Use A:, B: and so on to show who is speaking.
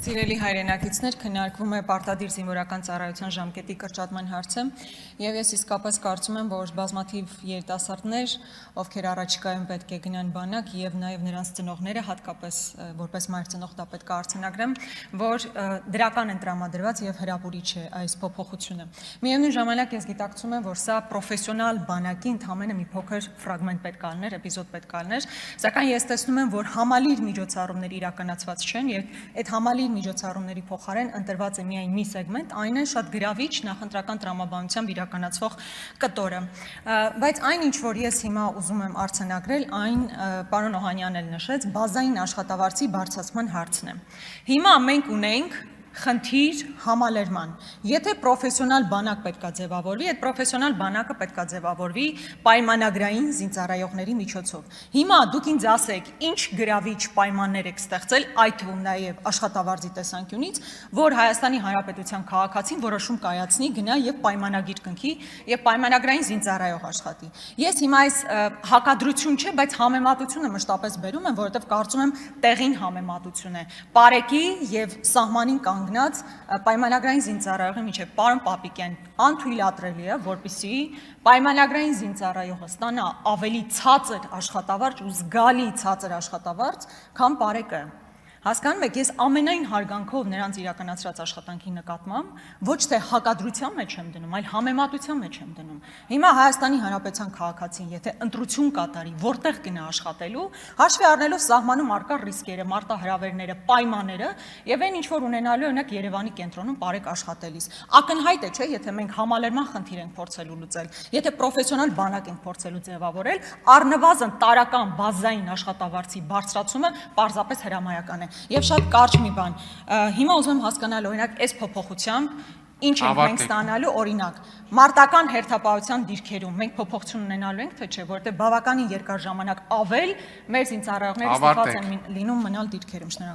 A: Սիրելի հայրենակիցներ, քննարկվում է պարտադիր զինվորական ծառայության ժամկետի կրճատման հարցը եւ ես իսկապես կարծում եմ, որ բազմաթիվ երիտասարդներ, ովքեր առաջիկայում պետք է գնան բանակ եւ նաեւ նրանց ծնողները, հատկապես որպես մայր ծնող դա պետք է արձանագրեմ, որ դրական են տրամադրված եւ հրապուրիչ է այս փոփոխությունը։ Միևնույն ժամանակ ես գիտակցում եմ, որ սա պրոֆեսիոնալ բանակի ընդհանրապես մի փոքր ֆրագմենտ պետք է լիներ, էպիզոդ պետք է լիներ, սակայն ես տեսնում եմ, որ համալիր միջոցառումներ իրականացված չեն եւ այդ համալիր միջոցառումների փոխարեն ընտրված է միայն մի սեգմենտ, այն է շատ գրավիչ նախընտրական տրամաբանությամբ իրականացվող կտորը։ Բայց այն ինչ որ ես հիմա ուզում եմ արձանագրել, այն պարոն Օհանյանն էլ նշեց, բազային աշխատավարձի բարձրացման հարցն է։ Հիմա մենք ունենք խնդիր համալրման։ Եթե պրոֆեսիոնալ բանակ պետքա ձևավորվի, այդ պրոֆեսիոնալ բանակը պետքա ձևավորվի պայմանագրային զինծառայողների միջոցով։ Հիմա դուք ինձ ասեք, ինչ գրավիչ պայմաններ եք ստեղծել, այդ թվում նաև աշխատավարձի տեսանկյունից, որ Հայաստանի Հանրապետության քաղաքացին որոշում կայացնի, գնա եւ պայմանագիր կնքի եւ պայմանագրային զինծառայող աշխատի։ Ես հիմա այս հակադրություն չէ, բայց համեմատությունը մշտապես բերում եմ, որովհետեւ կարծում եմ տեղին համեմատություն է։ Պարեկի եւ սահմանին կանգնած պայմանագրային զինծառայողի միջև պարոն Պապիկյան անթույլատրելի է, որպեսզի պայմանագրային զինծառայողը ստանա ավելի ցածր աշխատավարձ ու զգալի ցածր աշխատավարձ, քան պարեկը։ Հասկանում եք, ես ամենայն հարգանքով նրանց իրականացրած աշխատանքի նկատմամբ ոչ թե հակադրության մեջ եմ դնում, այլ համեմատության մեջ եմ դնում։ Հիմա Հայաստանի Հանրապետության քաղաքացին, եթե ընտրություն կատարի, որտեղ գնա աշխատելու, հաշվի առնելով սահմանում առկա ռիսկերը, մարտահրավերները, պայմանները եւ այն ինչ որ ունենալու օրինակ Երևանի կենտրոնում բարեկ աշխատելիս։ Ակնհայտ է, չէ, եթե մենք համալրման խնդիր ենք փորձելու լուծել, եթե պրոֆեսիոնալ բանակ ենք փորձելու ձևավորել, առնվազն տարական բազային աշխատավարձի բարձրացումը պարզապես հրամայական է։ Եվ շատ կարճ մի բան, հիմա ուզում եմ հասկանալ օրինակ այս փոփոխությամբ ինչ ենք մենք ստանալու, օրինակ մարտական հերթապահության դիրքերում մենք փոփոխություն ունենալու ենք, թե չէ, որովհետև բավականին երկար ժամանակ ավել մեր զինծառայողները ստիպված են լինում մնալ դիրքերում։ Շնորհակալ